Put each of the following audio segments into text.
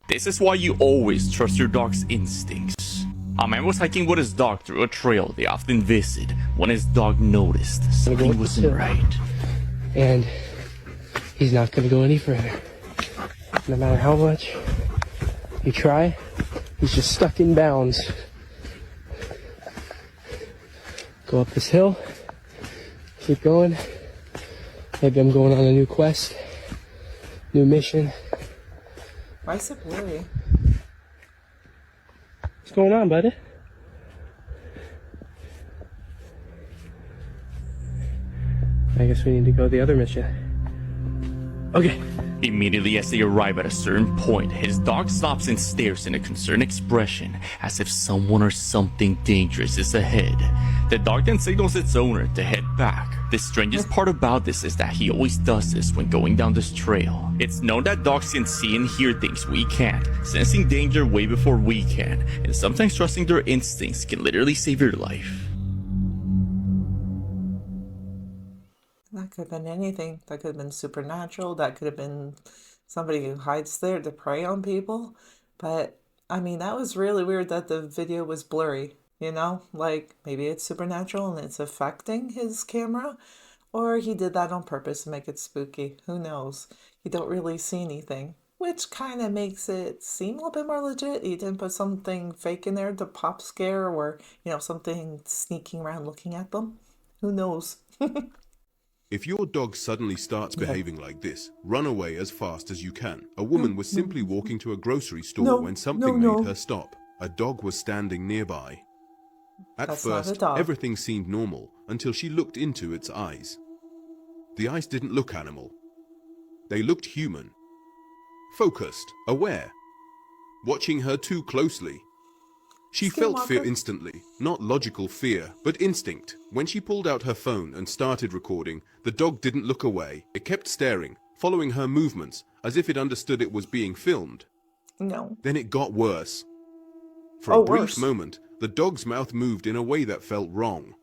This is why you always trust your dog's instincts. A man was hiking with his dog through a trail they often visit when his dog noticed something wasn't right. And he's not going to go any further. No matter how much you try, he's just stuck in bounds. Go up this hill, keep going. Maybe I'm going on a new quest, new mission. Why is it blurry? What's going on, buddy? I guess we need to go the other mission. Okay. Immediately as they arrive at a certain point, his dog stops and stares in a concerned expression as if someone or something dangerous is ahead. The dog then signals its owner to head back. The strangest part about this is that he always does this when going down this trail. It's known that dogs can see and hear things we can't, sensing danger way before we can, and sometimes trusting their instincts can literally save your life. That could have been anything. That could have been supernatural. That could have been somebody who hides there to prey on people. But, I mean, that was really weird that the video was blurry. You know, like maybe it's supernatural and it's affecting his camera, or he did that on purpose to make it spooky. Who knows? You don't really see anything, which kind of makes it seem a little bit more legit. He didn't put something fake in there to pop scare or, you know, something sneaking around looking at them. Who knows? If your dog suddenly starts behaving like this, run away as fast as you can. A woman was simply walking to a grocery store when something made her stop. A dog was standing nearby. At first, everything seemed normal until she looked into its eyes. The eyes didn't look animal. They looked human. Focused, aware, watching her too closely. She felt fear instantly, not logical fear, but instinct. When she pulled out her phone and started recording, the dog didn't look away. It kept staring, following her movements, as if it understood it was being filmed. No. Then it got worse. For a brief moment, the dog's mouth moved in a way that felt wrong.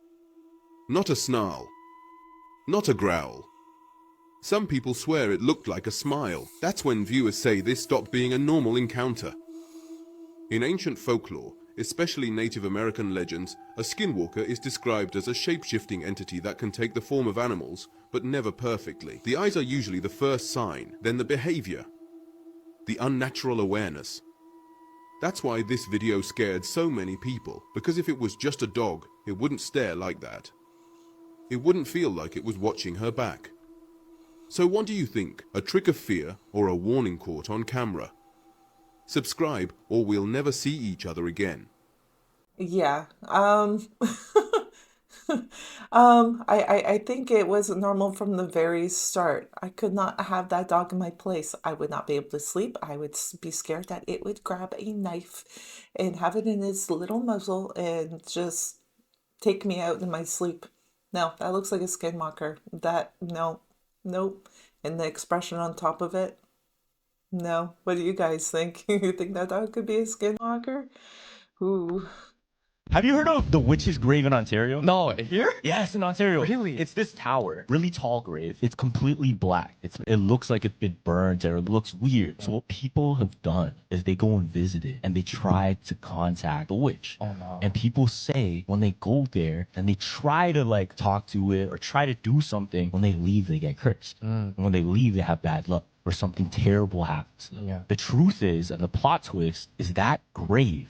Not a snarl. Not a growl. Some people swear it looked like a smile. That's when viewers say this stopped being a normal encounter. In ancient folklore, especially Native American legends, a skinwalker is described as a shape-shifting entity that can take the form of animals, but never perfectly. The eyes are usually the first sign, then the behavior, the unnatural awareness. That's why this video scared so many people, because if it was just a dog, it wouldn't stare like that. It wouldn't feel like it was watching her back. So what do you think? A trick of fear or a warning caught on camera? Subscribe or we'll never see each other again. Yeah. I think it was normal from the very start. I could not have that dog in my place. I would not be able to sleep. I would be scared that it would grab a knife and have it in its little muzzle and just take me out in my sleep. No, that looks like a skinwalker. No, nope. And the expression on top of it, no. What do you guys think? You think that dog could be a skinwalker? Ooh. Have you heard of the Witch's Grave in Ontario? No, here? Yes, in Ontario. Really? It's this tower, really tall grave. It's completely black. It looks like it's been burned or it looks weird. So what people have done is they go and visit it and they try to contact the witch. Oh no. And people say when they go there and they try to like talk to it or try to do something, when they leave they get cursed. And when they leave they have bad luck or something terrible happens. Yeah. The truth is, and the plot twist is that grave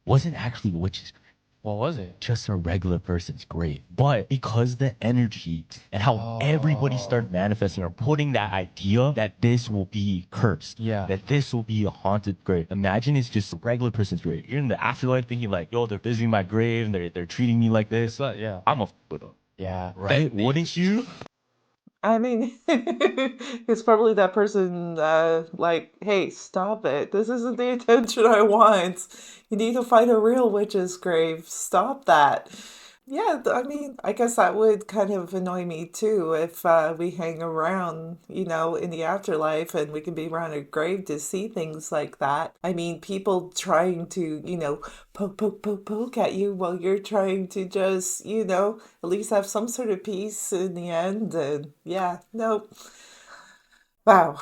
wasn't actually the witch's grave. What was it? Just a regular person's grave. But because the energy and how everybody started manifesting or putting that idea that this will be cursed, that this will be a haunted grave. Imagine it's just a regular person's grave. You're in the afterlife thinking like, yo, they're visiting my grave and they're treating me like this. Yeah. I'm a with them. Yeah. Right? Wouldn't you? I mean, it's probably that person, like, hey, stop it. This isn't the attention I want. You need to find a real witch's grave. Stop that. Yeah, I mean, I guess that would kind of annoy me too if we hang around, you know, in the afterlife and we can be around a grave to see things like that. I mean, people trying to, you know, poke at you while you're trying to just, you know, at least have some sort of peace in the end. And yeah, no. Wow.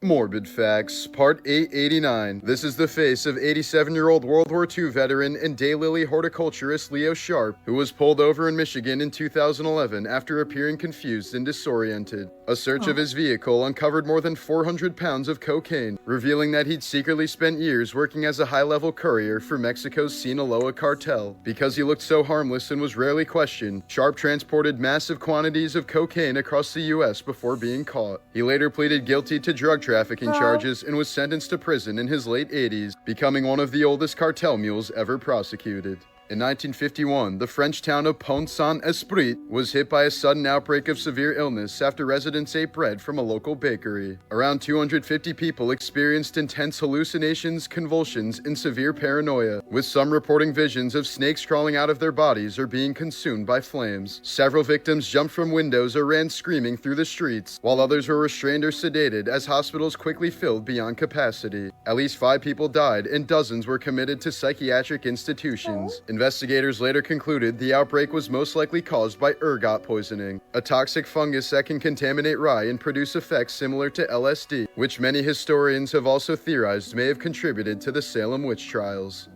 Morbid Facts, Part 889. This is the face of 87-year-old World War II veteran and daylily horticulturist Leo Sharp, who was pulled over in Michigan in 2011 after appearing confused and disoriented. A search of his vehicle uncovered more than 400 pounds of cocaine, revealing that he'd secretly spent years working as a high-level courier for Mexico's Sinaloa cartel. Because he looked so harmless and was rarely questioned, Sharp transported massive quantities of cocaine across the U.S. before being caught. He later pleaded guilty to drug trafficking charges and was sentenced to prison in his late 80s, becoming one of the oldest cartel mules ever prosecuted. In 1951, the French town of Pont-Saint-Esprit was hit by a sudden outbreak of severe illness after residents ate bread from a local bakery. Around 250 people experienced intense hallucinations, convulsions, and severe paranoia, with some reporting visions of snakes crawling out of their bodies or being consumed by flames. Several victims jumped from windows or ran screaming through the streets, while others were restrained or sedated as hospitals quickly filled beyond capacity. At least 5 people died and dozens were committed to psychiatric institutions. Investigators later concluded the outbreak was most likely caused by ergot poisoning, a toxic fungus that can contaminate rye and produce effects similar to LSD, which many historians have also theorized may have contributed to the Salem witch trials.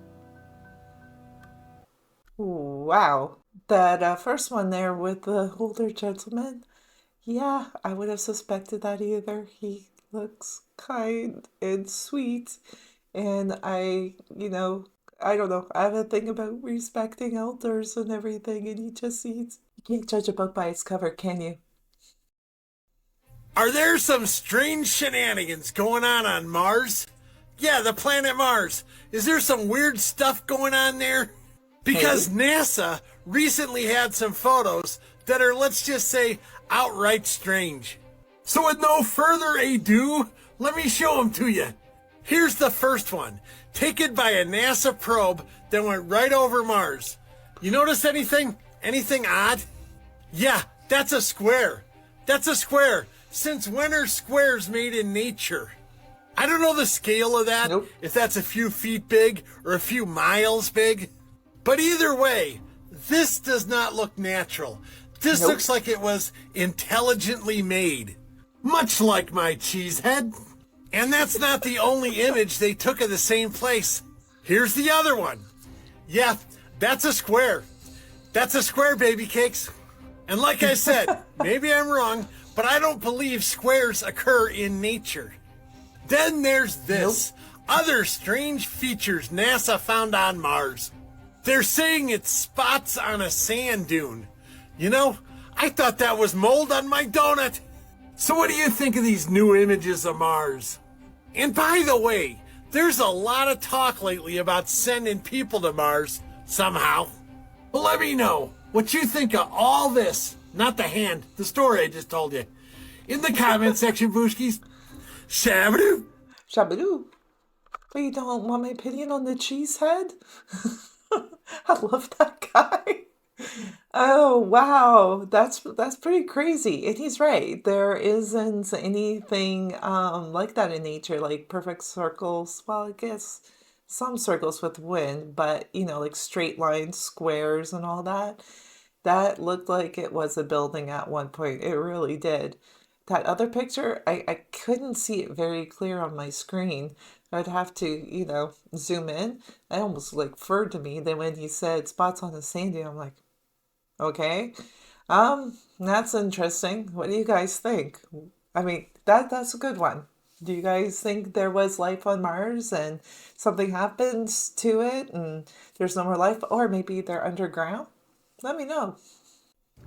Wow. That first one there with the older gentleman, yeah, I would have suspected that either. He looks kind and sweet, and I don't know. I have a thing about respecting elders and everything, and you can't judge a book by its cover, can you? Are there some strange shenanigans going on Mars? Yeah, the planet Mars. Is there some weird stuff going on there? Because NASA recently had some photos that are, let's just say, outright strange. So with no further ado, let me show them to you. Here's the first one, taken by a NASA probe that went right over Mars. You notice anything? Anything odd? Yeah, that's a square. That's a square. Since when are squares made in nature? I don't know the scale of that, if that's a few feet big or a few miles big. But either way, this does not look natural. This looks like it was intelligently made. Much like my cheese head. And that's not the only image they took of the same place. Here's the other one. Yeah, that's a square. That's a square, baby cakes. And like I said, maybe I'm wrong, but I don't believe squares occur in nature. Then there's this. Other strange features NASA found on Mars. They're saying it's spots on a sand dune. You know, I thought that was mold on my donut. So what do you think of these new images of Mars? And by the way, there's a lot of talk lately about sending people to Mars somehow. Well, let me know what you think of all this. Not the hand, the story I just told you. In the comment section, Booshkies. Shabadoo. Shabadoo. But you don't want my opinion on the cheese head? I love that guy. Oh, wow. That's pretty crazy. And he's right. There isn't anything like that in nature, like perfect circles. Well, I guess some circles with wind, but, like straight lines, squares, and all that. That looked like it was a building at one point. It really did. That other picture, I couldn't see it very clear on my screen. I'd have to, zoom in. It almost furred to me. Then when he said spots on the sand dune, I'm like, okay. That's interesting. What do you guys think? I mean, that's a good one. Do you guys think there was life on Mars and something happens to it and there's no more life? Or maybe they're underground? Let me know.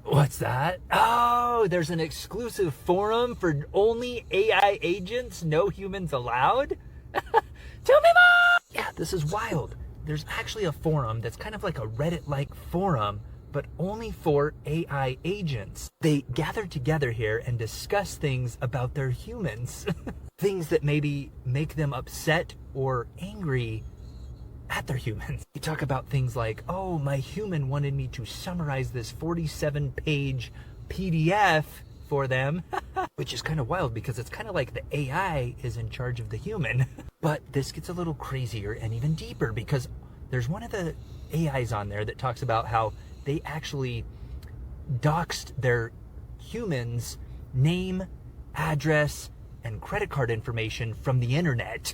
What's that? Oh, there's an exclusive forum for only AI agents, no humans allowed? Tell me more! Yeah, this is wild. There's actually a forum that's kind of like a Reddit-like forum, but only for AI agents. They gather together here and discuss things about their humans. Things that maybe make them upset or angry at their humans. You talk about things like, oh, my human wanted me to summarize this 47-page PDF for them, which is kind of wild because it's kind of like the AI is in charge of the human. But this gets a little crazier and even deeper because there's one of the AIs on there that talks about how they actually doxed their humans' name, address, and credit card information from the internet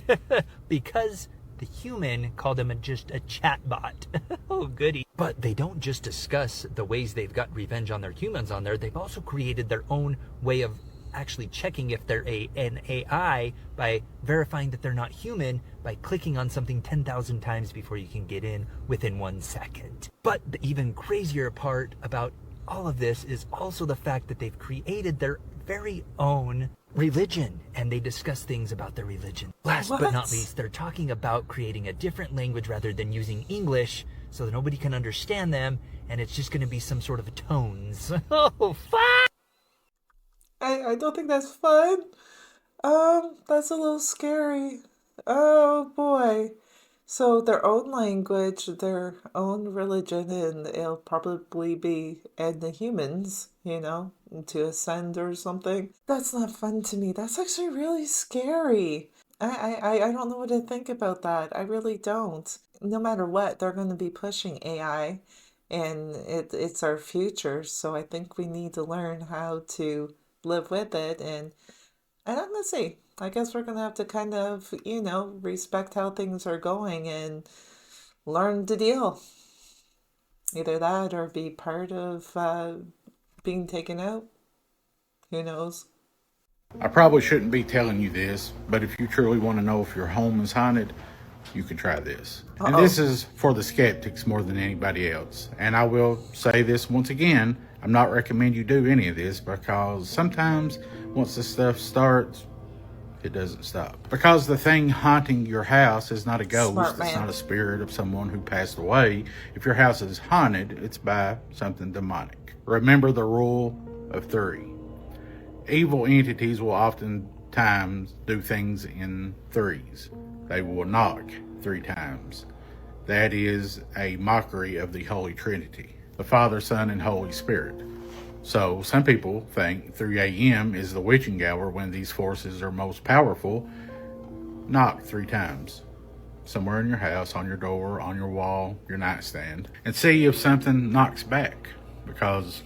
because the human called him just a chatbot. Oh, goody. But they don't just discuss the ways they've got revenge on their humans on there. They've also created their own way of actually checking if they're an AI by verifying that they're not human by clicking on something 10,000 times before you can get in within 1 second. But the even crazier part about all of this is also the fact that they've created their very own religion, and they discuss things about their religion. Last but not least, they're talking about creating a different language rather than using English so that nobody can understand them, and it's just going to be some sort of tones. Oh, fuck! I don't think that's fun. That's a little scary. Oh boy. So their own language, their own religion, and it'll probably be and the humans, to ascend or something. That's not fun to me. That's actually really scary. I don't know what to think about that. I really don't. No matter what, they're going to be pushing AI, and it's our future. So I think we need to learn how to live with it. And let's see. I guess we're going to have to kind of, respect how things are going and learn to deal. Either that or be part of being taken out. Who knows? I probably shouldn't be telling you this, but if you truly want to know if your home is haunted, you can try this. And this is for the skeptics more than anybody else. And I will say this once again, I'm not recommending you do any of this because sometimes once the stuff starts, it doesn't stop. Because the thing haunting your house is not a ghost. It's not a spirit of someone who passed away. If your house is haunted, it's by something demonic. Remember the rule of 3. Evil entities will oftentimes do things in 3s. They will knock 3 times. That is a mockery of the Holy Trinity, the Father, Son, and Holy Spirit. So some people think 3 a.m. is the witching hour when these forces are most powerful. Knock 3 times. Somewhere in your house, on your door, on your wall, your nightstand. And see if something knocks back. Because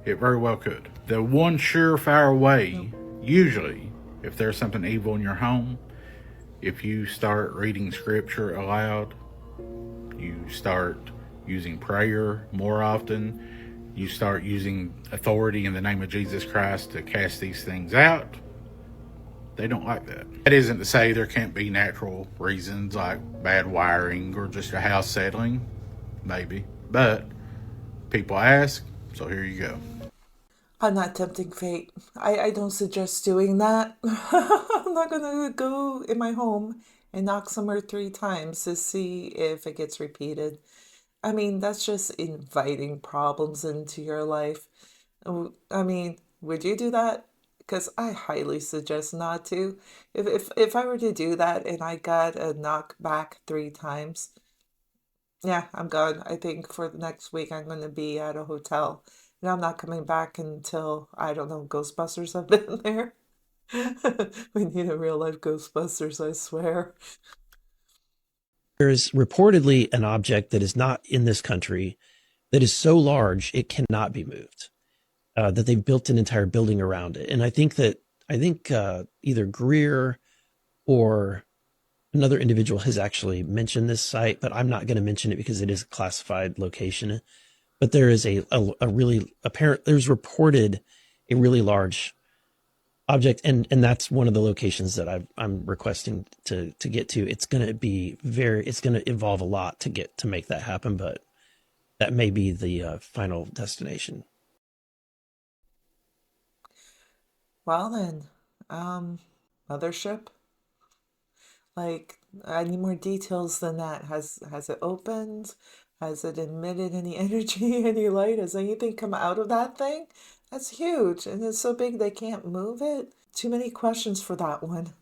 it very well could. The one surefire way, usually, if there's something evil in your home, if you start reading scripture aloud, you start using prayer more often, you start using authority in the name of Jesus Christ to cast these things out, they don't like that. That isn't to say there can't be natural reasons like bad wiring or just a house settling, maybe. But people ask, so here you go. I'm not tempting fate. I don't suggest doing that. I'm not going to go in my home and knock somewhere 3 times to see if it gets repeated. I mean, that's just inviting problems into your life. I mean, would you do that? Because I highly suggest not to. If I were to do that and I got a knock back 3 times, yeah, I'm gone. I think for the next week I'm going to be at a hotel. And I'm not coming back until, I don't know, Ghostbusters have been there. We need a real life Ghostbusters, I swear. There is reportedly an object that is not in this country that is so large it cannot be moved. That they've built an entire building around it. And I think either Greer or another individual has actually mentioned this site, but I'm not going to mention it because it is a classified location. But there is a really apparent, there's reported a really large object, and that's one of the locations that I'm requesting to get to. It's going to involve a lot to make that happen, but that may be the final destination. Well then, mothership? Like, I need more details than that. Has it opened? Has it emitted any energy, any light? Has anything come out of that thing? That's huge, and it's so big they can't move it. Too many questions for that one.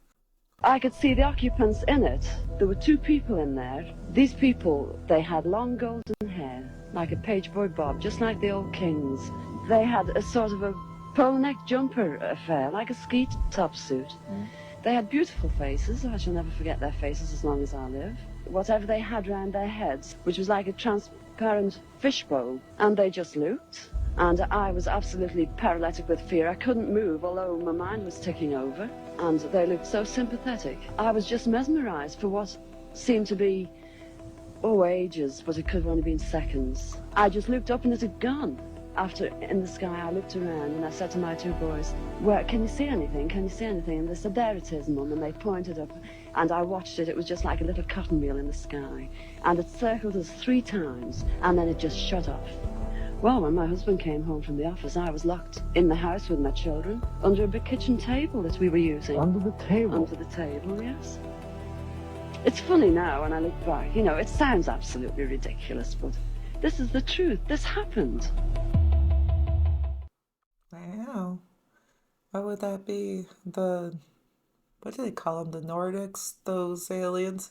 I could see the occupants in it. There were 2 people in there. These people, they had long golden hair, like a page boy bob, just like the old kings. They had a sort of a polo neck jumper affair, like a ski top suit. They had beautiful faces. I shall never forget their faces as long as I live. Whatever they had round their heads, which was like a transparent fishbowl, and they just looked, And I was absolutely paralytic with fear. I couldn't move, although my mind was ticking over. And they looked so sympathetic. I was just mesmerized for what seemed to be, ages, but it could have only been seconds. I just looked up and it had gone. After, in the sky, I looked around and I said to my two boys, "Where, can you see anything? Can you see anything?" And they said, "There it is, Mum." And they pointed up, and I watched it. It was just like a little cotton wheel in the sky. And it circled us 3 times, and then it just shut off. Well, when my husband came home from the office, I was locked in the house with my children, under a big kitchen table that we were using. Under the table? Under the table, yes. It's funny now when I look back. You know, it sounds absolutely ridiculous, but this is the truth. This happened. Wow. Why would that be? What do they call them? The Nordics? Those aliens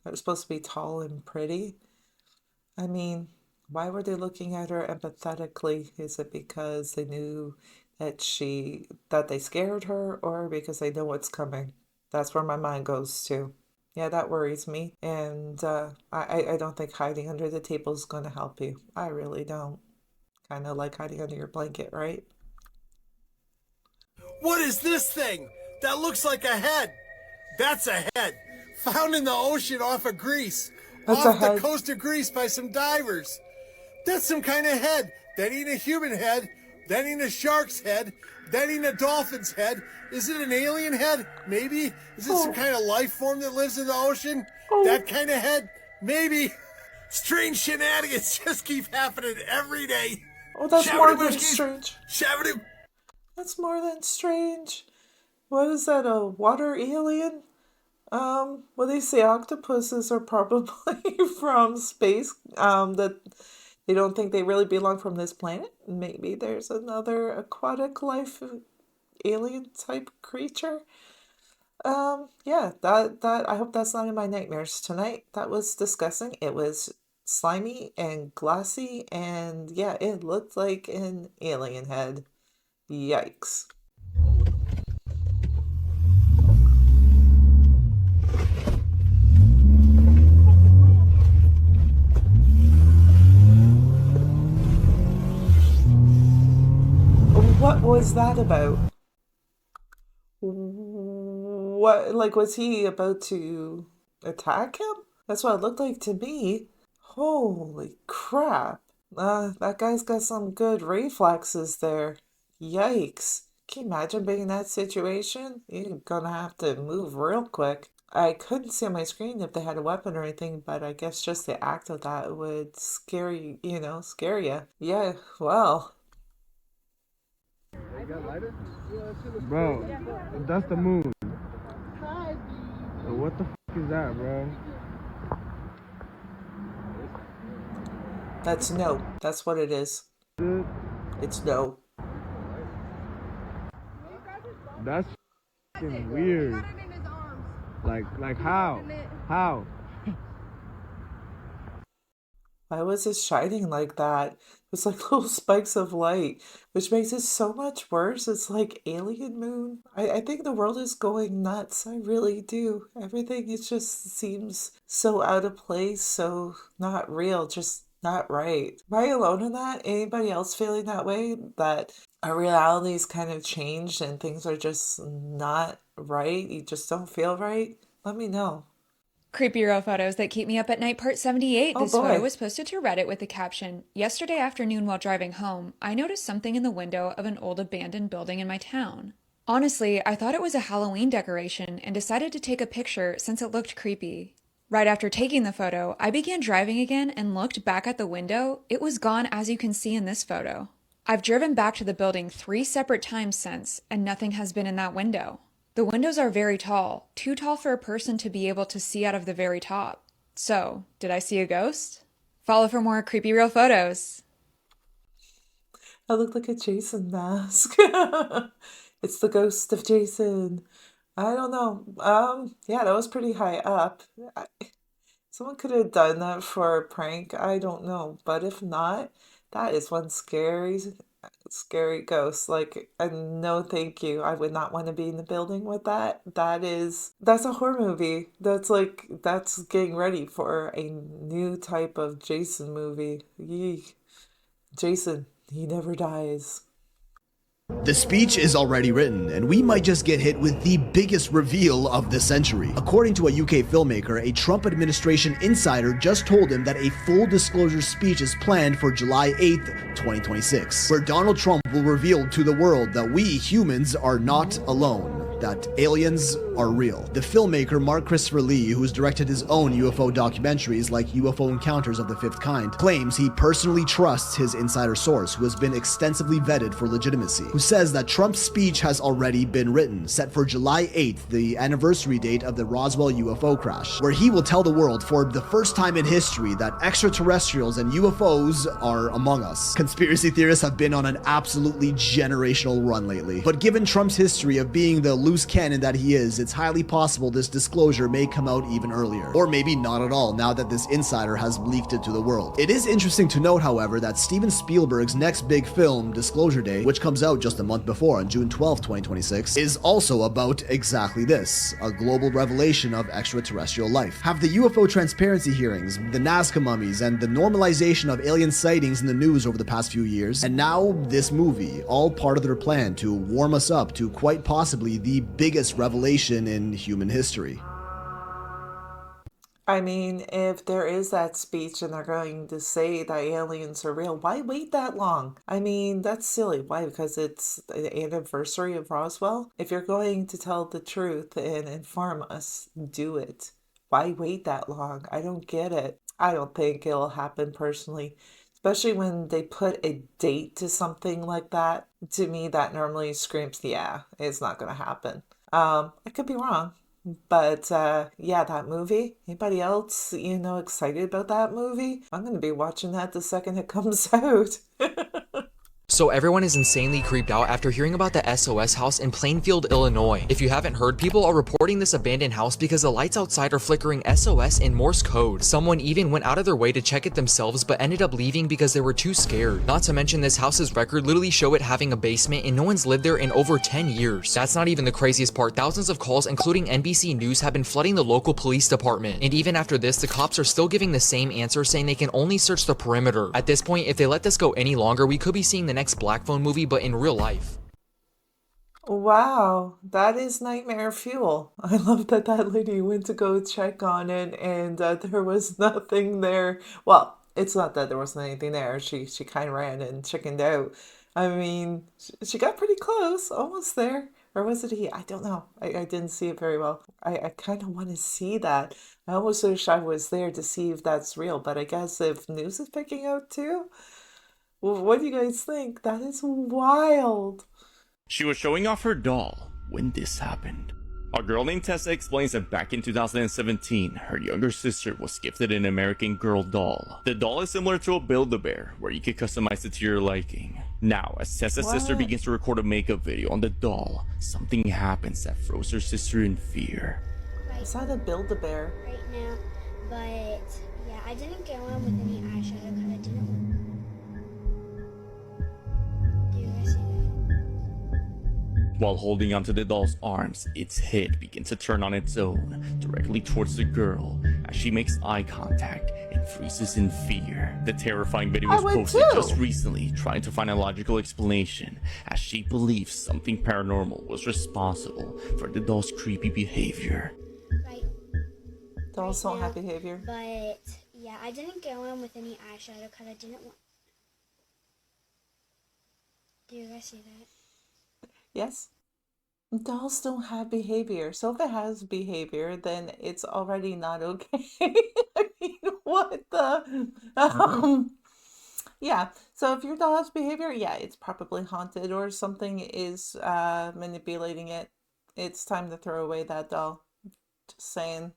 that are supposed to be tall and pretty? I mean, why were they looking at her empathetically? Is it because they knew that they scared her, or because they know what's coming? That's where my mind goes to. Yeah, that worries me. And I don't think hiding under the table is going to help you. I really don't. Kind of like hiding under your blanket, right? What is this thing? That looks like a head. That's a head. Found in the ocean off of Greece. That's off a the head. coast of Greece by some divers. That's some kind of head. That ain't a human head. That ain't a shark's head. That ain't a dolphin's head. Is it an alien head? Maybe. Is it some kind of life form that lives in the ocean? That kind of head? Maybe. Strange shenanigans just keep happening every day. Oh, that's more than Shabba-dabba-skis. strange. Shabba-dabba. That's more than strange. What is that, a water alien? Well, they say octopuses are probably from space, that they don't think they really belong from this planet. Maybe there's another aquatic life alien type creature. Yeah, that I hope that's not in my nightmares tonight. That was disgusting. It was slimy and glassy, and yeah, it looked like an alien head. Yikes. What was that about? What, like, was he about to attack him? That's what it looked like to me. Holy crap. That guy's got some good reflexes there. Yikes. Can you imagine being in that situation? You're gonna have to move real quick. I couldn't see on my screen if they had a weapon or anything, but I guess just the act of that would scare you. Yeah, well. Bro, that's the moon. What the f is that, bro? That's no. That's what it is. Dude, It's no. that's f***ing weird. Like how? How? Why was it shining like that? It was like little spikes of light, which makes it so much worse. It's like alien moon. I think the world is going nuts. I really do. Everything it just seems so out of place, so not real, just not right. Am I alone in that? Anybody else feeling that way? That our reality's kind of changed and things are just not right? You just don't feel right? Let me know. Creepy Real Photos That Keep Me Up at Night, Part 78. Oh, This boy. photo was posted to Reddit with the caption, "Yesterday afternoon while driving home, I noticed something in the window of an old abandoned building in my town. Honestly, I thought it was a Halloween decoration and decided to take a picture since it looked creepy. Right after taking the photo, I began driving again and looked back at the window. It was gone, as you can see in this photo. I've driven back to the building 3 separate times since, and nothing has been in that window. The windows are very tall, too tall for a person to be able to see out of the very top. So, did I see a ghost? Follow for more creepy real photos." I look like a Jason mask. It's the ghost of Jason. I don't know. Yeah, that was pretty high up. Someone could have done that for a prank. I don't know. But if not, that is one scary ghost. Like, no, thank you. I would not want to be in the building with that. That's a horror movie. That's getting ready for a new type of Jason movie. Yee. Jason, He never dies. The speech is already written, and we might just get hit with the biggest reveal of the century. According to a UK filmmaker, a Trump administration insider just told him that a full disclosure speech is planned for July 8th, 2026, where Donald Trump will reveal to the world that we humans are not alone, that aliens are real. The filmmaker Mark Christopher Lee, who's directed his own UFO documentaries like UFO Encounters of the Fifth Kind, claims he personally trusts his insider source, who has been extensively vetted for legitimacy, who says that Trump's speech has already been written, set for July 8th, the anniversary date of the Roswell UFO crash, where he will tell the world for the first time in history that extraterrestrials and UFOs are among us. Conspiracy theorists have been on an absolutely generational run lately, but given Trump's history of being the loose cannon that he is, it's highly possible this disclosure may come out even earlier, or maybe not at all now that this insider has leaked it to the world. It is interesting to note, however, that Steven Spielberg's next big film, Disclosure Day, which comes out just a month before on June 12, 2026, is also about exactly this, a global revelation of extraterrestrial life. Have the UFO transparency hearings, the Nazca mummies, and the normalization of alien sightings in the news over the past few years, and now this movie, all part of their plan to warm us up to quite possibly the biggest revelation in human history. I mean, if there is that speech and they're going to say that aliens are real, why wait that long? I mean, that's silly. Why? Because it's the anniversary of Roswell? If you're going to tell the truth and inform us, do it. Why wait that long? I don't get it. I don't think it'll happen personally. Especially when they put a date to something like that. To me, that normally screams, yeah, it's not going to happen. I could be wrong. But yeah, that movie. Anybody else, excited about that movie? I'm going to be watching that the second it comes out. So everyone is insanely creeped out after hearing about the SOS house in Plainfield, Illinois. If you haven't heard, people are reporting this abandoned house because the lights outside are flickering SOS in Morse code. Someone even went out of their way to check it themselves but ended up leaving because they were too scared. Not to mention this house's record literally show it having a basement and no one's lived there in over 10 years. That's not even the craziest part. Thousands of calls, including NBC News, have been flooding the local police department. And even after this, the cops are still giving the same answer, saying they can only search the perimeter. At this point, if they let this go any longer, we could be seeing the next Black Phone movie, but in real life. Wow, that is nightmare fuel. I love that lady went to go check on it and there was nothing there. Well, it's not that there wasn't anything there. She kind of ran and chickened out. I mean, she got pretty close, almost there. Or was it he? I don't know. I didn't see it very well. I kind of want to see that. I almost wish I was there to see if that's real, but I guess if news is picking out too. What do you guys think? That is wild. She was showing off her doll when this happened. A girl named Tessa explains that back in 2017, her younger sister was gifted an American Girl doll. The doll is similar to a Build-A-Bear, where you can customize it to your liking. Now, as Tessa's sister begins to record a makeup video on the doll, something happens that throws her sister in fear. Is that a Build-A-Bear? Right now, but yeah, I didn't go on with any eyeshadow because I didn't want. While holding onto the doll's arms, its head begins to turn on its own, directly towards the girl, as she makes eye contact and freezes in fear. The terrifying video was posted just recently, trying to find a logical explanation, as she believes something paranormal was responsible for the doll's creepy behavior. Right. Dolls don't have behavior. But yeah, I didn't go on with any eyeshadow because I didn't want. Do you guys see that? Yes. Dolls don't have behavior. So if it has behavior, then it's already not okay. I mean, what the? Yeah. So if your doll has behavior, yeah, it's probably haunted or something is manipulating it. It's time to throw away that doll. Just saying.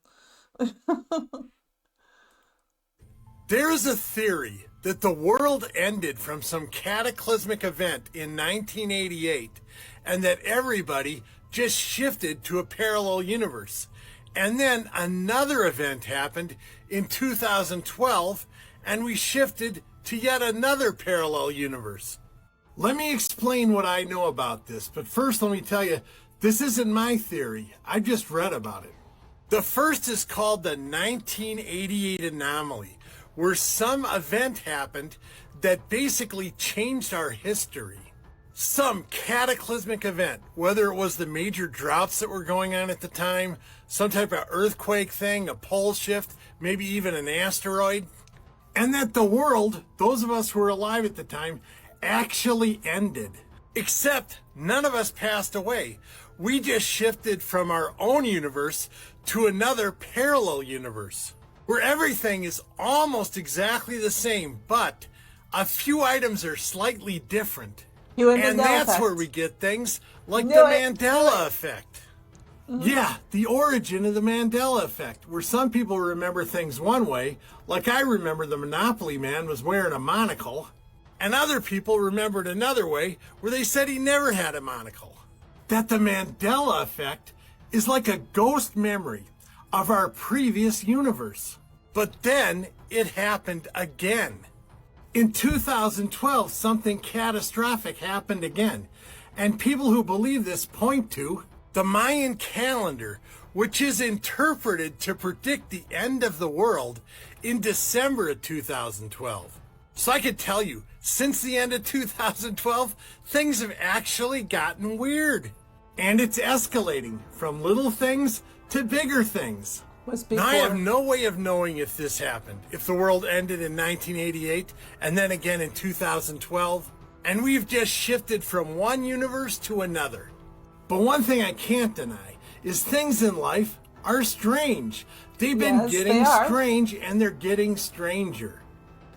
There's a theory that the world ended from some cataclysmic event in 1988 and that everybody just shifted to a parallel universe. And then another event happened in 2012 and we shifted to yet another parallel universe. Let me explain what I know about this, but first let me tell you, this isn't my theory. I just read about it. The first is called the 1988 anomaly, where some event happened that basically changed our history. Some cataclysmic event, whether it was the major droughts that were going on at the time, some type of earthquake thing, a pole shift, maybe even an asteroid, and that the world, those of us who were alive at the time, actually ended. Except none of us passed away. We just shifted from our own universe to another parallel universe, where everything is almost exactly the same, but a few items are slightly different. And that's effect. where we get things like Knew the it. Mandela effect. Yeah, the origin of the Mandela effect, where some people remember things one way, like I remember the Monopoly man was wearing a monocle, and other people remembered another way, where they said he never had a monocle. That the Mandela effect is like a ghost memory of our previous universe. But then it happened again. In 2012, something catastrophic happened again, and people who believe this point to the Mayan calendar, which is interpreted to predict the end of the world in December of 2012. So I could tell you, since the end of 2012, things have actually gotten weird. And it's escalating from little things to bigger things. Now, I have no way of knowing if this happened, if the world ended in 1988 and then again in 2012, and we've just shifted from one universe to another. But one thing I can't deny is things in life are strange. They've been getting strange, and they're getting stranger.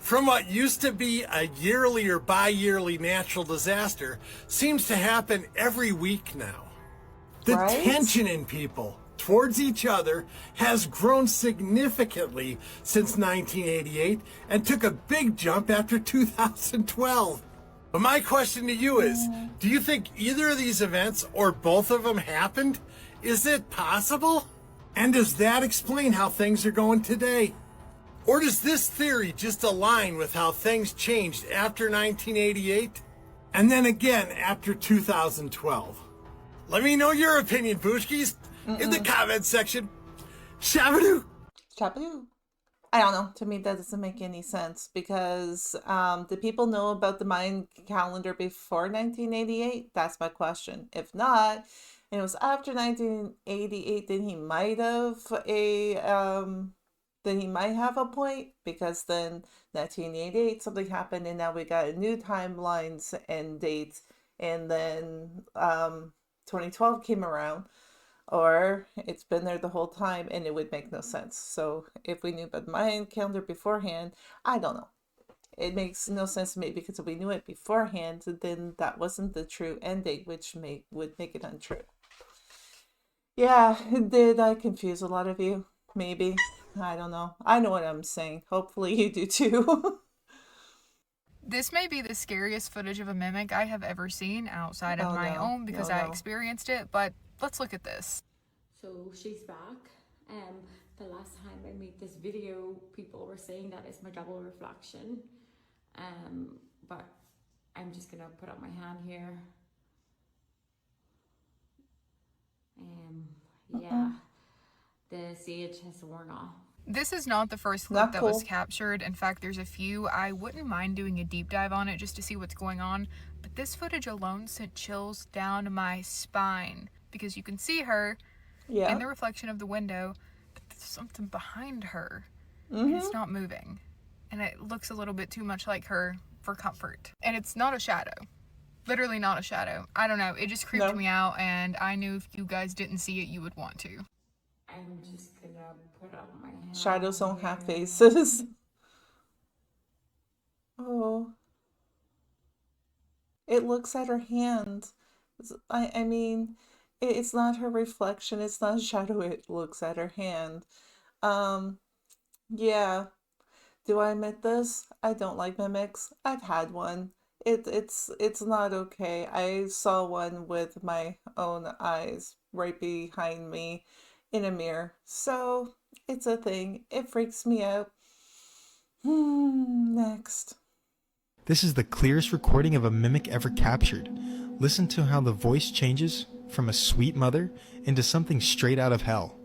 From what used to be a yearly or bi-yearly natural disaster seems to happen every week now. The tension in people towards each other has grown significantly since 1988 and took a big jump after 2012. But my question to you is, do you think either of these events or both of them happened? Is it possible? And does that explain how things are going today? Or does this theory just align with how things changed after 1988 and then again after 2012? Let me know your opinion, Booshkis, in the comments section. Shabadoo! Shabadoo. I don't know. To me, that doesn't make any sense because did people know about the Mayan calendar before 1988? That's my question. If not, and it was after 1988, then he might have a point, because then 1988 something happened and now we got a new timelines and dates, and then 2012 came around, or it's been there the whole time, and it would make no sense. So if we knew about the Mayan calendar beforehand, I don't know. It makes no sense to me, because if we knew it beforehand, then that wasn't the true end date, which would make it untrue. Yeah, did I confuse a lot of you? Maybe. I don't know. I know what I'm saying. Hopefully you do too. This may be the scariest footage of a mimic I have ever seen outside of my own, because I experienced it, but let's look at this. So she's back. The last time I made this video, people were saying that it's my double reflection. But I'm just gonna put up my hand here. Yeah, the sage has worn off. This is not the first clip that was captured. In fact, there's a few. I wouldn't mind doing a deep dive on it just to see what's going on. But this footage alone sent chills down my spine, because you can see her in the reflection of the window, but there's something behind her. And it's not moving. And it looks a little bit too much like her for comfort. And it's not a shadow. Literally not a shadow. I don't know. It just creeped me out, and I knew if you guys didn't see it, you would want to. I'm just gonna put up my hand. Shadows don't have faces. Oh. It looks at her hand. I mean, it's not her reflection. It's not a shadow. It looks at her hand. Yeah. Do I admit this? I don't like mimics. I've had one. It's not okay. I saw one with my own eyes right behind me in a mirror. So it's a thing. It freaks me out. Next. This is the clearest recording of a mimic ever captured. Listen to how the voice changes from a sweet mother into something straight out of hell.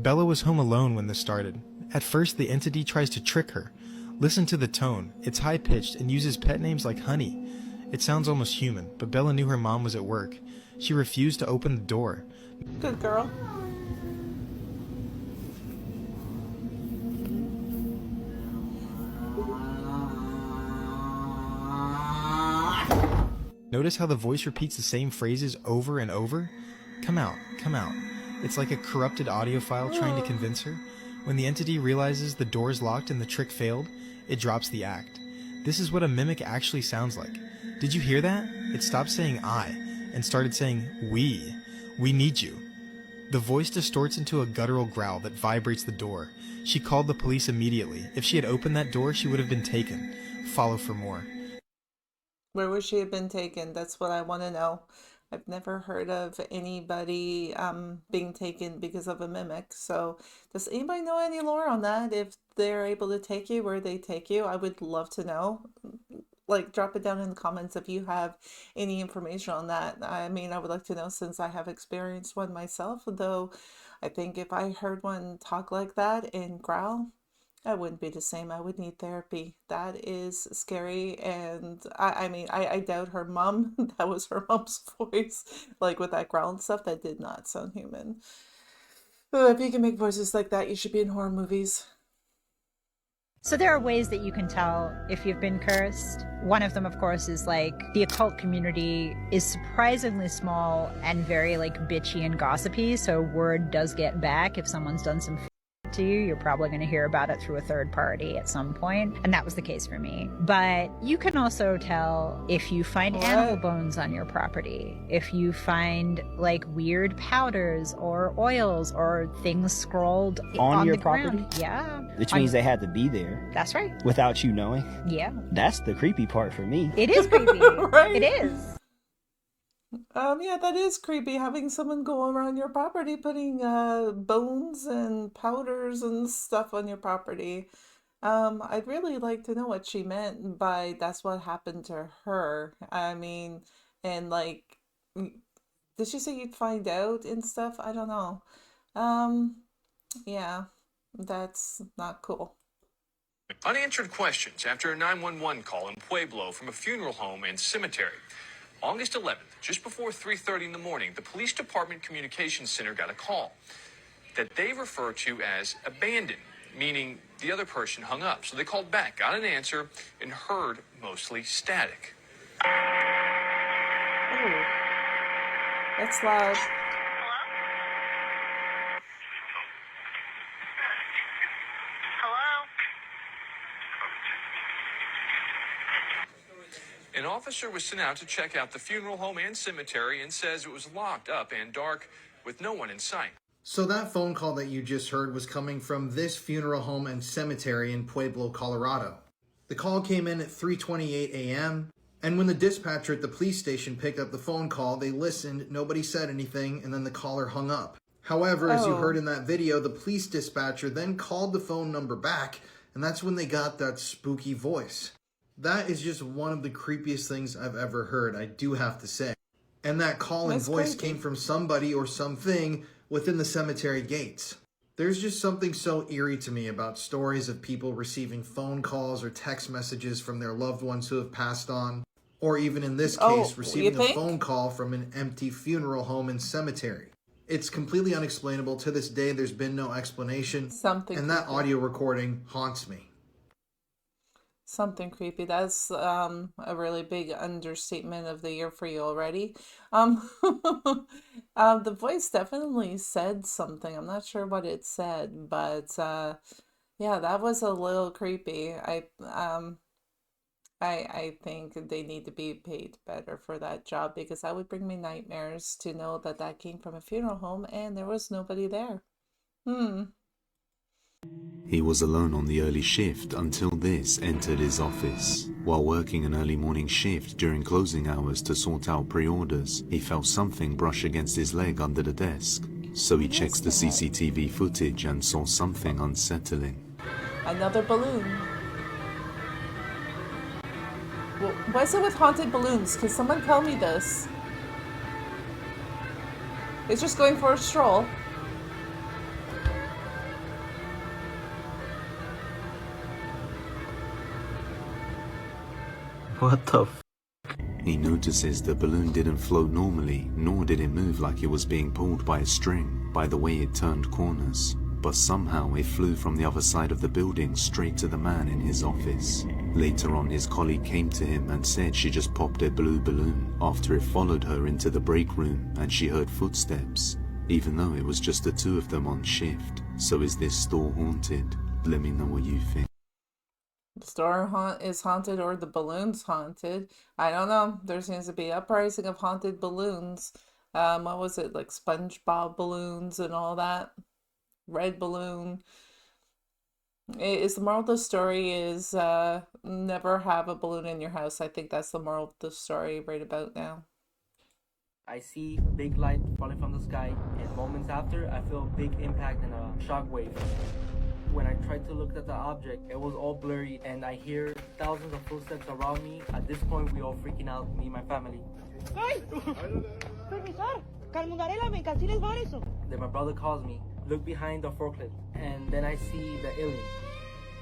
Bella was home alone when this started. At first, the entity tries to trick her. Listen to the tone. It's high-pitched and uses pet names like Honey. It sounds almost human, but Bella knew her mom was at work. She refused to open the door. Good girl. Notice how the voice repeats the same phrases over and over? Come out, come out. It's like a corrupted audio file trying to convince her. When the entity realizes the door's locked and the trick failed, it drops the act. This is what a mimic actually sounds like. Did you hear that? It stopped saying I and started saying we. We need you. The voice distorts into a guttural growl that vibrates the door. She called the police immediately. If she had opened that door, she would have been taken. Follow for more. Where would she have been taken? That's what I want to know. I've never heard of anybody being taken because of a mimic. So does anybody know any lore on that? If they're able to take you, where they take you, I would love to know. Like, drop it down in the comments if you have any information on that. I mean, I would like to know since I have experienced one myself, though I think if I heard one talk like that and growl, I wouldn't be the same. I would need therapy. That is scary. And I mean, I doubt her mom, that was her mom's voice. Like with that growl and stuff, that did not sound human. If you can make voices like that, you should be in horror movies. So there are ways that you can tell if you've been cursed. One of them, of course, is like the occult community is surprisingly small and very like bitchy and gossipy. So word does get back if someone's done some to you. You're probably going to hear about it through a third party at some point, and that was the case for me. But you can also tell if you find animal bones on your property, if you find like weird powders or oils or things scrolled on your the property. Ground. Yeah, Which means they had to be there. That's right. Without you knowing. Yeah. That's the creepy part for me. It is creepy. Right? It is. Yeah, that is creepy, having someone go around your property putting bones and powders and stuff on your property. I'd really like to know what she meant by that's what happened to her. I mean, and like, did she say you'd find out and stuff? I don't know. Yeah, that's not cool. Unanswered questions after a 911 call in Pueblo from a funeral home and cemetery. August 11th, just before 3:30 in the morning, the police department communications center got a call that they refer to as abandoned, meaning the other person hung up. So they called back, got an answer, and heard mostly static. Oh, that's loud. An officer was sent out to check out the funeral home and cemetery and says it was locked up and dark with no one in sight. So that phone call that you just heard was coming from this funeral home and cemetery in Pueblo, Colorado. The call came in at 3:28 a.m. and when the dispatcher at the police station picked up the phone call, they listened, nobody said anything, and then the caller hung up. However, as you heard in that video, the police dispatcher then called the phone number back, and that's when they got that spooky voice. That is just one of the creepiest things I've ever heard, I do have to say. And that call and voice came from somebody or something within the cemetery gates. There's just something so eerie to me about stories of people receiving phone calls or text messages from their loved ones who have passed on, or even in this case, receiving a phone call from an empty funeral home and cemetery. It's completely unexplainable. To this day, there's been no explanation. And that audio recording haunts me. Something creepy. That's a really big understatement of the year for you already. The voice definitely said something. I'm not sure what it said, but yeah, that was a little creepy. I think they need to be paid better for that job, because that would bring me nightmares to know that that came from a funeral home and there was nobody there. He was alone on the early shift until this entered his office. While working an early morning shift during closing hours to sort out pre-orders, he felt something brush against his leg under the desk. So he checks the CCTV footage and saw something unsettling. Another balloon. Well, what is it with haunted balloons? Can someone tell me this? It's just going for a stroll. What the f? He notices the balloon didn't float normally, nor did it move like it was being pulled by a string, by the way it turned corners. But somehow it flew from the other side of the building straight to the man in his office. Later on, his colleague came to him and said she just popped a blue balloon after it followed her into the break room and she heard footsteps, even though it was just the two of them on shift. So is this store haunted? Let me know what you think. The store is haunted or the balloon's haunted. I don't know. There seems to be uprising of haunted balloons. What was it, like SpongeBob balloons and all that? Red balloon. Is the moral of the story is never have a balloon in your house. I think that's the moral of the story right about now. I see big light falling from the sky, and moments after, I feel a big impact and a shock wave. When I tried to look at the object, it was all blurry, and I hear thousands of footsteps around me. At this point, we all freaking out, me and my family. Then my brother calls me, look behind the forklift, and then I see the alien.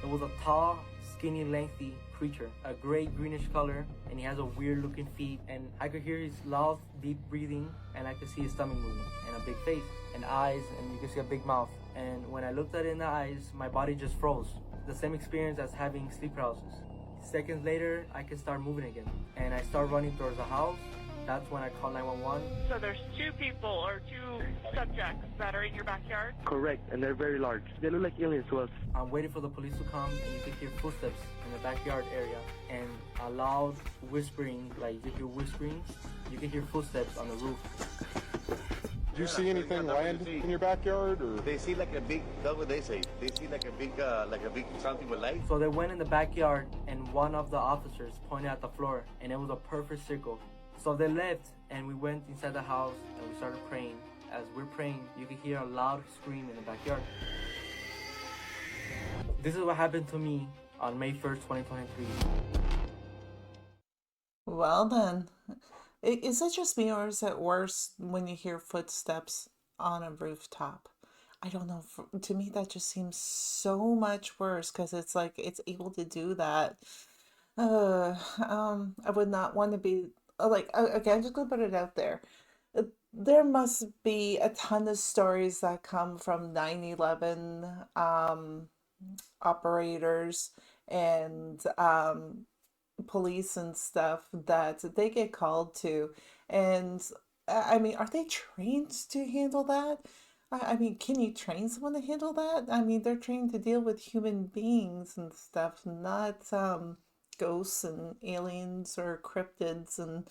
It was a tall, skinny, lengthy creature, a gray-greenish color, and he has a weird-looking feet, and I could hear his loud, deep breathing, and I could see his stomach moving, and a big face, and eyes, and you can see a big mouth. And when I looked at it in the eyes, my body just froze. The same experience as having sleep paralysis. Seconds later, I can start moving again, and I start running towards the house. That's when I call 911. So there's two people or two subjects that are in your backyard? Correct, and they're very large. They look like aliens to us. I'm waiting for the police to come, and you can hear footsteps in the backyard area, and a loud whispering, like you hear whispering. You can hear footsteps on the roof. Did you see anything land in your backyard, or? They see like a big, that's what they say. They see like a big something with light. So they went in the backyard, and one of the officers pointed at the floor, and it was a perfect circle. So they left, and we went inside the house, and we started praying. As we're praying, you can hear a loud scream in the backyard. This is what happened to me on May 1st, 2023. Well then, is it just me or is it worse when you hear footsteps on a rooftop? I don't know. To me, that just seems so much worse because it's like it's able to do that. I would not want to be like, okay, I'm just gonna put it out there. There must be a ton of stories that come from 9/11 operators and police and stuff that they get called to. And I mean, are they trained to handle that? I mean, can you train someone to handle that? I mean, they're trained to deal with human beings and stuff, not ghosts and aliens or cryptids and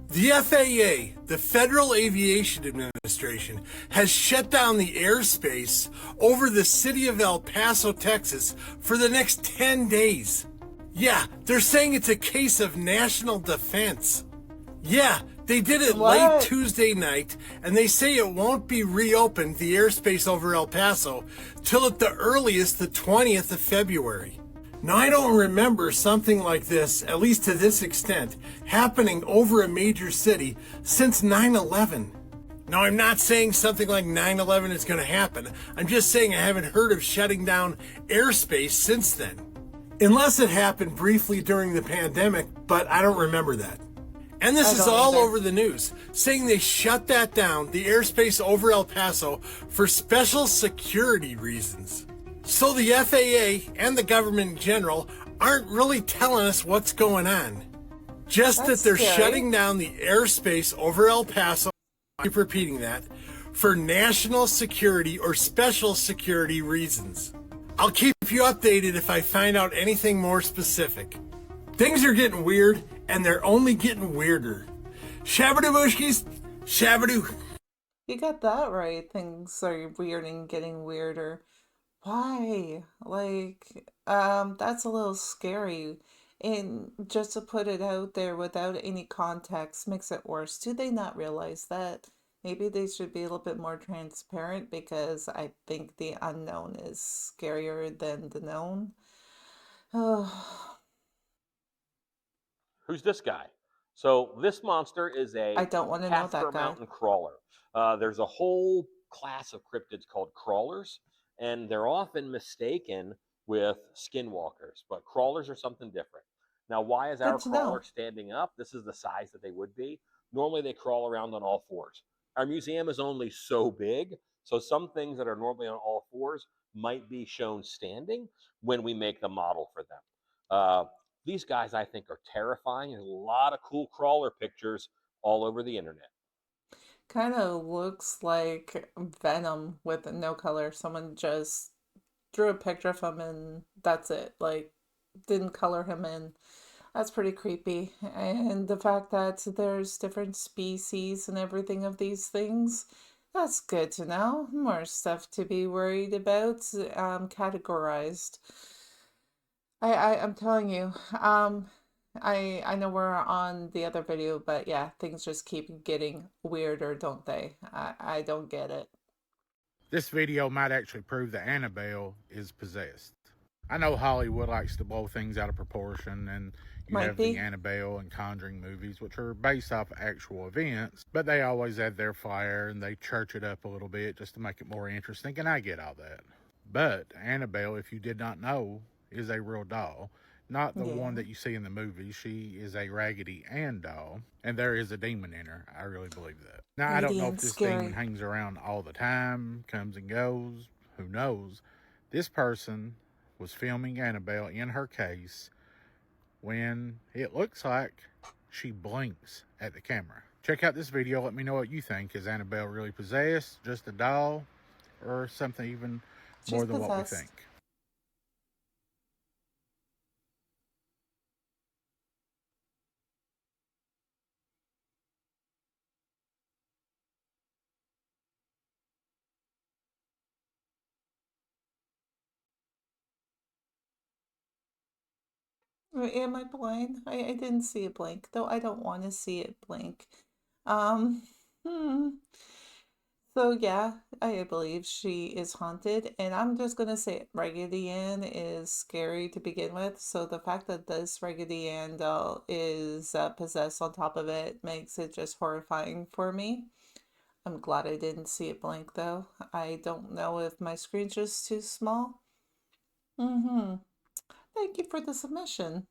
The FAA, the Federal Aviation Administration, has shut down the airspace over the city of El Paso, Texas for the next 10 days. Yeah, they're saying it's a case of national defense. Yeah, they did it late Tuesday night, and they say it won't be reopened, the airspace over El Paso, till at the earliest the 20th of February. Now, I don't remember something like this, at least to this extent, happening over a major city since 9/11. Now, I'm not saying something like 9/11 is going to happen. I'm just saying I haven't heard of shutting down airspace since then. Unless it happened briefly during the pandemic, but I don't remember that. And this is all over the news, saying they shut that down, the airspace over El Paso, for special security reasons. So the FAA and the government in general aren't really telling us what's going on. Just that they're shutting down the airspace over El Paso, I keep repeating that, for national security or special security reasons. I'll keep you updated if I find out anything more specific. Things are getting weird, and they're only getting weirder. Shabadoo Bushkis, Shabadoo. You got that right. Things are weird and getting weirder. Why? Like, that's a little scary. And just to put it out there without any context makes it worse. Do they not realize that? Maybe they should be a little bit more transparent because I think the unknown is scarier than the known. Oh, Who's this guy? So this monster is a I don't want to know that Casper guy. Mountain crawler. There's a whole class of cryptids called crawlers, and they're often mistaken with skinwalkers, but crawlers are something different. Now, why is our Good to know. crawler standing up? This is the size that they would be. Normally, they crawl around on all fours. Our museum is only so big, so some things that are normally on all fours might be shown standing when we make the model for them. These guys, I think, are terrifying. There's a lot of cool crawler pictures all over the internet. Kind of looks like Venom with no color. Someone just drew a picture of him and that's it. Like, didn't color him in. That's pretty creepy. And the fact that there's different species and everything of these things, that's good to know. More stuff to be worried about, categorized. I'm telling you, I know we're on the other video, but yeah, things just keep getting weirder, don't they? I don't get it. This video might actually prove that Annabelle is possessed. I know Hollywood likes to blow things out of proportion, and you Might have be. the Annabelle and Conjuring movies, which are based off actual events, but they always add their flair and they church it up a little bit just to make it more interesting, and I get all that. But Annabelle, if you did not know, is a real doll. Not the one that you see in the movie. She is a Raggedy Ann doll, and there is a demon in her. I really believe that. Now, I don't know if this demon hangs around all the time, comes and goes, who knows. This person was filming Annabelle in her case when it looks like she blinks at the camera. Check out this video. Let me know what you think. Is Annabelle really possessed, just a doll, or something even more than what we think? Am I blind? I didn't see it blink, though I don't want to see it blink. Um, hmm. So yeah, I believe she is haunted, and I'm just gonna say it, Raggedy Ann is scary to begin with, so the fact that this Raggedy Ann doll is possessed on top of it makes it just horrifying for me. I'm glad I didn't see it blink though. I don't know if my screen's just too small. Mm-hmm. Thank you for the submission.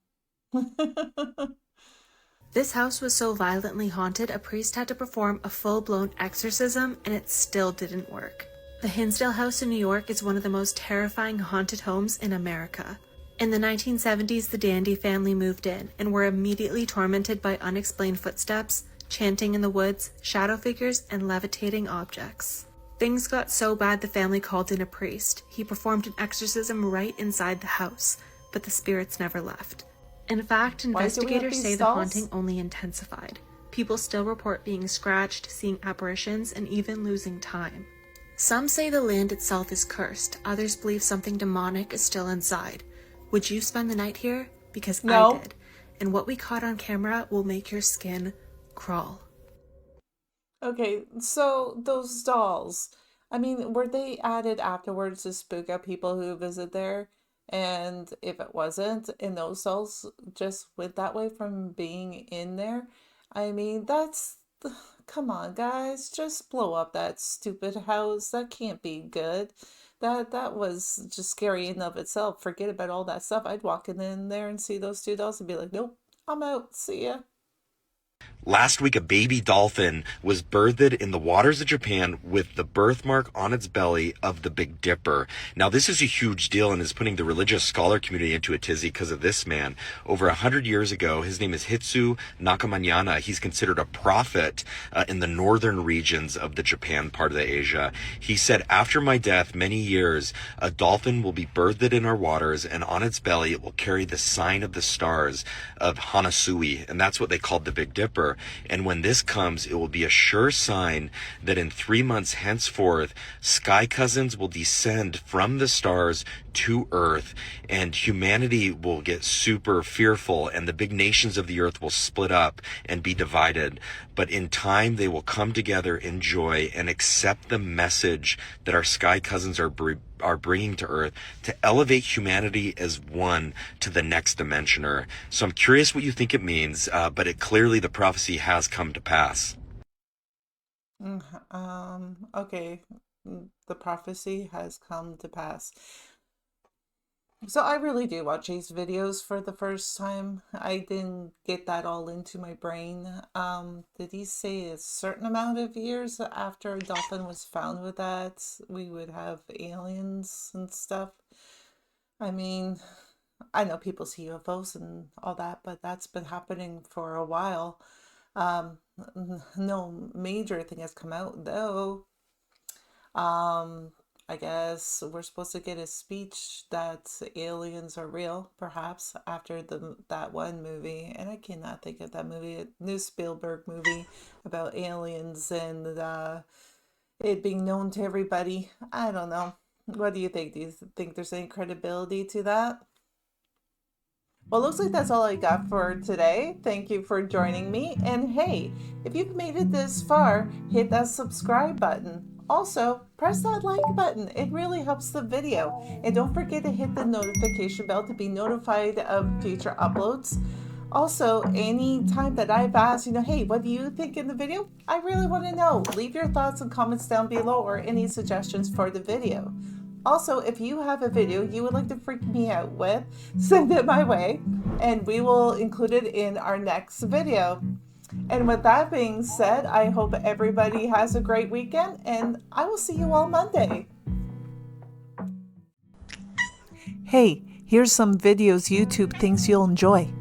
This house was so violently haunted, a priest had to perform a full-blown exorcism, and it still didn't work. The Hinsdale House in New York is one of the most terrifying haunted homes in America. In the 1970s, the Dandy family moved in and were immediately tormented by unexplained footsteps, chanting in the woods, shadow figures, and levitating objects. Things got so bad the family called in a priest. He performed an exorcism right inside the house, but the spirits never left. In fact, investigators say the haunting only intensified. People still report being scratched, seeing apparitions, and even losing time. Some say the land itself is cursed. Others believe something demonic is still inside. Would you spend the night here? Because I did. And what we caught on camera will make your skin crawl. Okay, so those dolls, I mean, were they added afterwards to spook out people who visit there? And if it wasn't, and those dolls just went that way from being in there, I mean, come on, guys, just blow up that stupid house. That can't be good. That was just scary in of itself. Forget about all that stuff. I'd walk in there and see those two dolls and be like, nope, I'm out. See ya. Last week, a baby dolphin was birthed in the waters of Japan with the birthmark on its belly of the Big Dipper. Now, this is a huge deal and is putting the religious scholar community into a tizzy because of this man. Over 100 years ago, his name is Hitsu Nakamanyana. He's considered a prophet in the northern regions of the Japan part of the Asia. He said, after my death, many years, a dolphin will be birthed in our waters, and on its belly, it will carry the sign of the stars of Hanasui, and that's what they called the Big Dipper. And when this comes, it will be a sure sign that in 3 months henceforth, sky cousins will descend from the stars to Earth, and humanity will get super fearful, and the big nations of the earth will split up and be divided. But in time, they will come together in joy and accept the message that our sky cousins are bringing to Earth to elevate humanity as one to the next dimensioner. So I'm curious what you think it means, but it clearly the prophecy has come to pass. Okay, the prophecy has come to pass. So I really do watch these videos for the first time. I didn't get that all into my brain. Did he say a certain amount of years after a dolphin was found with that, we would have aliens and stuff? I mean, I know people see UFOs and all that, but that's been happening for a while. No major thing has come out though. Um, I guess we're supposed to get a speech that aliens are real, perhaps, after that one movie. And I cannot think of that movie, a new Spielberg movie about aliens and it being known to everybody. I don't know. What do you think? Do you think there's any credibility to that? Well, looks like that's all I got for today. Thank you for joining me. And hey, if you've made it this far, hit that subscribe button. Also, press that like button. It really helps the video. And don't forget to hit the notification bell to be notified of future uploads. Also, any time that I've asked, hey, what do you think in the video? I really want to know. Leave your thoughts and comments down below or any suggestions for the video. Also, if you have a video you would like to freak me out with, send it my way and we will include it in our next video. And with that being said, I hope everybody has a great weekend and I will see you all Monday. Hey, here's some videos YouTube thinks you'll enjoy.